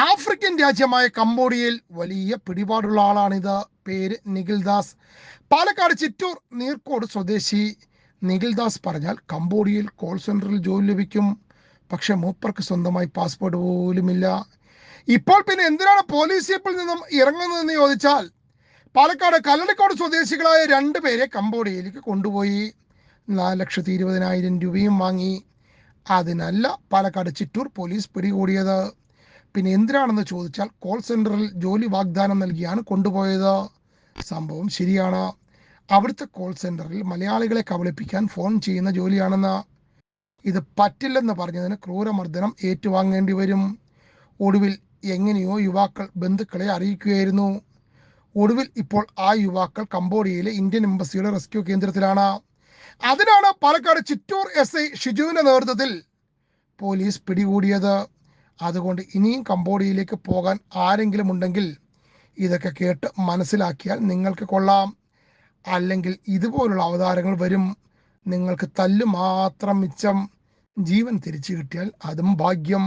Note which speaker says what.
Speaker 1: African രാജ്യമായ കംബോഡിയയിൽ വലിയ പിടിപാടുള്ള ആളാണിത്. പേര് നിഖിൽ ദാസ്. പാലക്കാട് ചിറ്റൂർ നീർക്കോട് സ്വദേശി നിഖിൽ ദാസ് പറഞ്ഞാൽ കംബോഡിയയിൽ കോൾ സെന്ററിൽ ജോലി ലഭിക്കും. പക്ഷെ മൂപ്പർക്ക് സ്വന്തമായി പാസ്പോർട്ട് പോലുമില്ല. ഇപ്പോൾ പിന്നെ എന്തിനാണ് പോലീസ് ജീപ്പിൽ നിന്നും ഇറങ്ങുന്നതെന്ന് ചോദിച്ചാൽ, പാലക്കാട് കല്ലടിക്കോട് സ്വദേശികളായ 2 പേരെ കംബോഡിയയിലേക്ക് കൊണ്ടുപോയി 4,20,000 രൂപയും വാങ്ങി. അതിനല്ല പാലക്കാട് ചിറ്റൂർ പോലീസ് പിടികൂടിയത്. പിന്നെ എന്തിനാണെന്ന് ചോദിച്ചാൽ, കോൾ സെന്ററിൽ ജോലി വാഗ്ദാനം നൽകിയാണ് കൊണ്ടുപോയത്. സംഭവം ശരിയാണ്. അവിടുത്തെ കോൾ സെന്ററിൽ മലയാളികളെ കബളിപ്പിക്കാൻ ഫോൺ ചെയ്യുന്ന ജോലിയാണെന്ന്. ഇത് പറ്റില്ലെന്ന് പറഞ്ഞതിന് ക്രൂരമർദ്ദനം ഏറ്റുവാങ്ങേണ്ടി വരും. ഒടുവിൽ എങ്ങനെയോ യുവാക്കൾ ബന്ധുക്കളെ അറിയിക്കുകയായിരുന്നു. ഒടുവിൽ ഇപ്പോൾ ആ യുവാക്കൾ കംബോഡിയയിലെ ഇന്ത്യൻ എംബസിയുടെ റെസ്ക്യൂ കേന്ദ്രത്തിലാണ്. അതിനാണ് പാലക്കാട് ചിറ്റൂർ SI ഷിജുവിന്റെ നേതൃത്വത്തിൽ പോലീസ് പിടികൂടിയത്. അതുകൊണ്ട് ഇനിയും കംബോഡിയയിലേക്ക് പോകാൻ ആരെങ്കിലും ഉണ്ടെങ്കിൽ ഇതൊക്കെ കേട്ട് മനസ്സിലാക്കിയാൽ നിങ്ങൾക്ക് കൊള്ളാം. അല്ലെങ്കിൽ ഇതുപോലുള്ള അവതാരങ്ങൾ വരും. നിങ്ങൾക്ക് തല്ലു മാത്രം മിച്ചം. ജീവൻ തിരിച്ചു കിട്ടിയാൽ അതും ഭാഗ്യം.